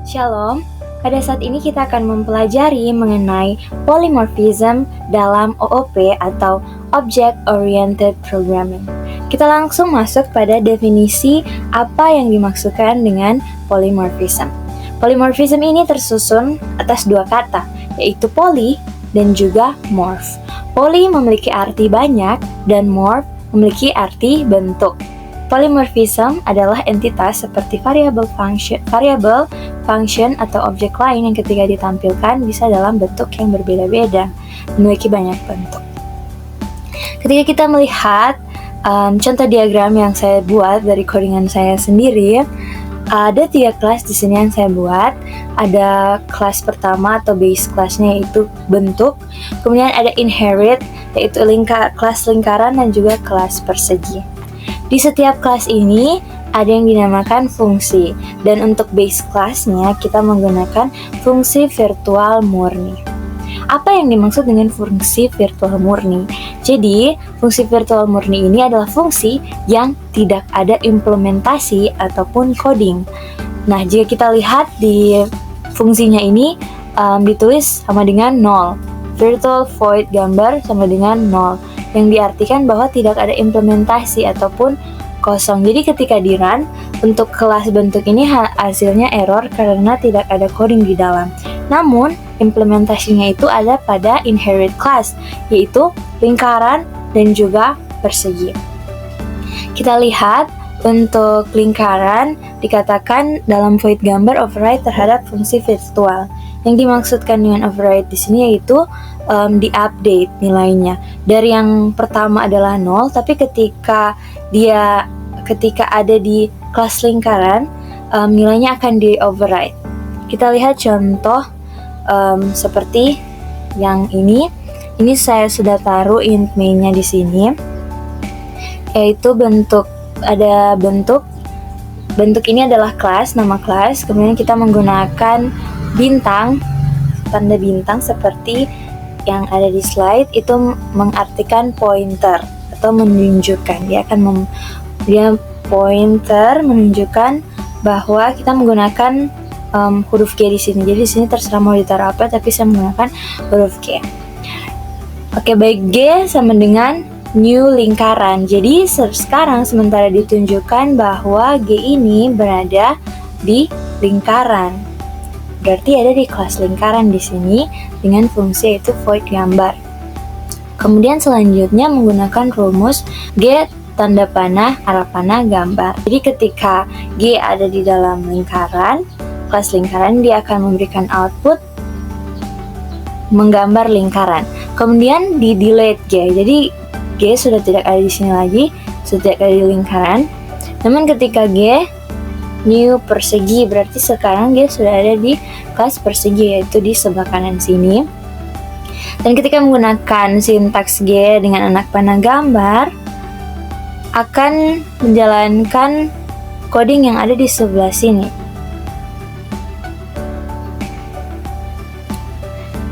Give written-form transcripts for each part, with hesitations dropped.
Shalom, pada saat ini kita akan mempelajari mengenai polymorphism dalam OOP atau Object Oriented Programming. Kita langsung masuk pada definisi apa yang dimaksudkan dengan polymorphism. Polymorphism ini tersusun atas dua kata, yaitu poly dan juga morph. Poly memiliki arti banyak dan morph memiliki arti bentuk. Polymorphism adalah entitas seperti variable, function, atau objek lain yang ketika ditampilkan bisa dalam bentuk yang berbeda-beda, memiliki banyak bentuk. Ketika kita melihat contoh diagram yang saya buat dari codingan saya sendiri, ada 3 kelas di sini yang saya buat. Ada kelas pertama atau base kelasnya yaitu bentuk, kemudian ada inherit yaitu kelas lingkaran dan juga kelas persegi. Di setiap kelas ini ada yang dinamakan fungsi, dan untuk base kelasnya kita menggunakan fungsi virtual murni. Apa yang dimaksud dengan fungsi virtual murni? Jadi, fungsi virtual murni ini adalah fungsi yang tidak ada implementasi ataupun coding. Nah, jika kita lihat di fungsinya ini ditulis sama dengan 0. Virtual void gambar sama dengan 0. Yang diartikan bahwa tidak ada implementasi ataupun kosong. Jadi ketika di run, untuk kelas bentuk ini hasilnya error karena tidak ada coding di dalam. Namun, implementasinya itu ada pada inherit class, yaitu lingkaran dan juga persegi. Kita lihat untuk lingkaran dikatakan dalam void gambar override terhadap fungsi virtual. Yang dimaksudkan dengan override di sini yaitu di-update nilainya. Dari yang pertama adalah 0, tapi ketika ada di kelas lingkaran, nilainya akan di-override. Kita lihat contoh seperti yang ini. Ini saya sudah taruh int main-nya di sini, yaitu bentuk. Ada bentuk. Bentuk ini adalah kelas, nama kelas. Kemudian kita menggunakan bintang, tanda bintang seperti yang ada di slide, itu mengartikan pointer atau menunjukkan. Dia pointer menunjukkan bahwa kita menggunakan huruf G di sini. Jadi di sini terserah mau ditaruh apa, tapi saya menggunakan huruf G. Oke, baik, G sama dengan new lingkaran. Jadi sekarang sementara ditunjukkan bahwa G ini berada di lingkaran. Berarti ada di kelas lingkaran di sini dengan fungsi yaitu void gambar. Kemudian selanjutnya menggunakan rumus G tanda panah, arah panah, gambar. Jadi ketika G ada di dalam lingkaran, kelas lingkaran, dia akan memberikan output menggambar lingkaran. Kemudian di delete G. Jadi G sudah tidak ada di sini lagi, sudah tidak ada di lingkaran. Namun ketika G new persegi, berarti sekarang dia sudah ada di kelas persegi, yaitu di sebelah kanan sini. Dan ketika menggunakan sintaks G dengan anak panah gambar, akan menjalankan coding yang ada di sebelah sini.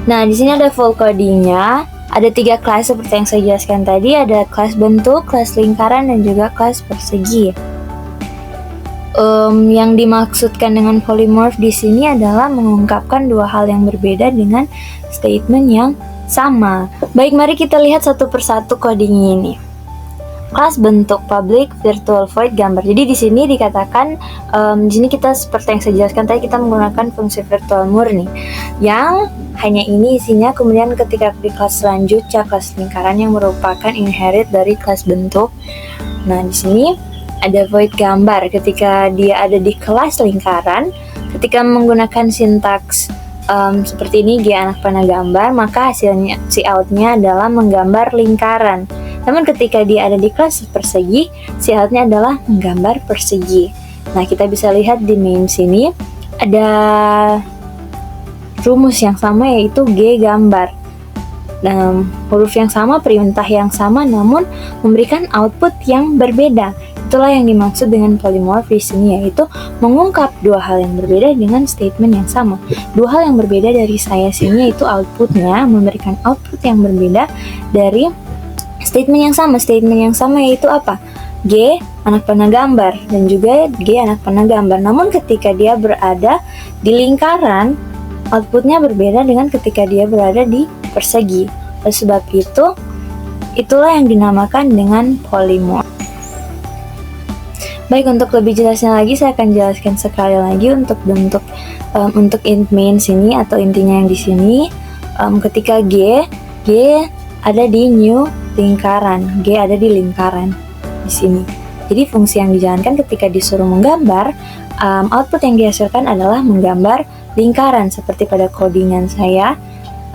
Nah, di sini ada full codingnya. Ada 3 kelas seperti yang saya jelaskan tadi. Ada kelas bentuk, kelas lingkaran, dan juga kelas persegi. Yang dimaksudkan dengan polymorph di sini adalah mengungkapkan 2 hal yang berbeda dengan statement yang sama. Baik, mari kita lihat satu persatu coding ini. Kelas bentuk public virtual void gambar. Jadi di sini dikatakan di sini kita seperti yang saya jelaskan tadi, kita menggunakan fungsi virtual murni yang hanya ini isinya. Kemudian ketika di kelas selanjutnya kelas lingkaran yang merupakan inherit dari kelas bentuk. Nah, di sini ada void gambar. Ketika dia ada di kelas lingkaran, ketika menggunakan sintaks seperti ini, G anak panah gambar, maka hasilnya outnya adalah menggambar lingkaran. Namun ketika dia ada di kelas persegi, outnya adalah menggambar persegi. Nah, kita bisa lihat di main sini ada rumus yang sama, yaitu G gambar. Huruf yang sama, perintah yang sama, namun memberikan output yang berbeda. Itulah yang dimaksud dengan polymorph di sini, yaitu mengungkap 2 hal yang berbeda dengan statement yang sama. 2 hal yang berbeda dari saya sini yaitu outputnya memberikan output yang berbeda dari statement yang sama. Statement yang sama yaitu apa? G anak panah gambar dan juga G anak panah gambar. Namun ketika dia berada di lingkaran, outputnya berbeda dengan ketika dia berada di persegi. Oleh sebab itu, itulah yang dinamakan dengan polymorph. Baik, untuk lebih jelasnya lagi saya akan jelaskan sekali lagi untuk bentuk untuk int main sini atau intinya yang di sini. Ketika G ada di new lingkaran, G ada di lingkaran di sini. Jadi fungsi yang dijalankan ketika disuruh menggambar, output yang dihasilkan adalah menggambar lingkaran seperti pada codingan saya.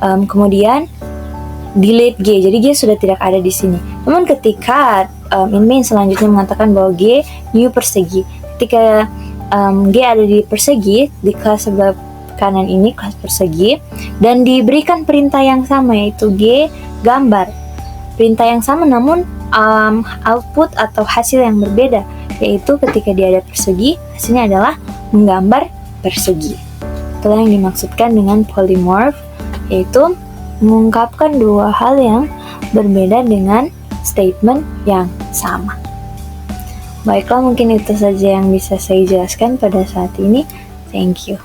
Kemudian delete G, jadi G sudah tidak ada di sini. Namun ketika in main selanjutnya mengatakan bahwa G new persegi, ketika G ada di persegi di kelas sebelah kanan ini, kelas persegi, dan diberikan perintah yang sama yaitu G gambar, perintah yang sama namun output atau hasil yang berbeda, yaitu ketika dia ada persegi hasilnya adalah menggambar persegi. Itulah yang dimaksudkan dengan polymorph, yaitu mengungkapkan dua hal yang berbeda dengan statement yang sama. Baiklah, mungkin itu saja yang bisa saya jelaskan pada saat ini. Thank you.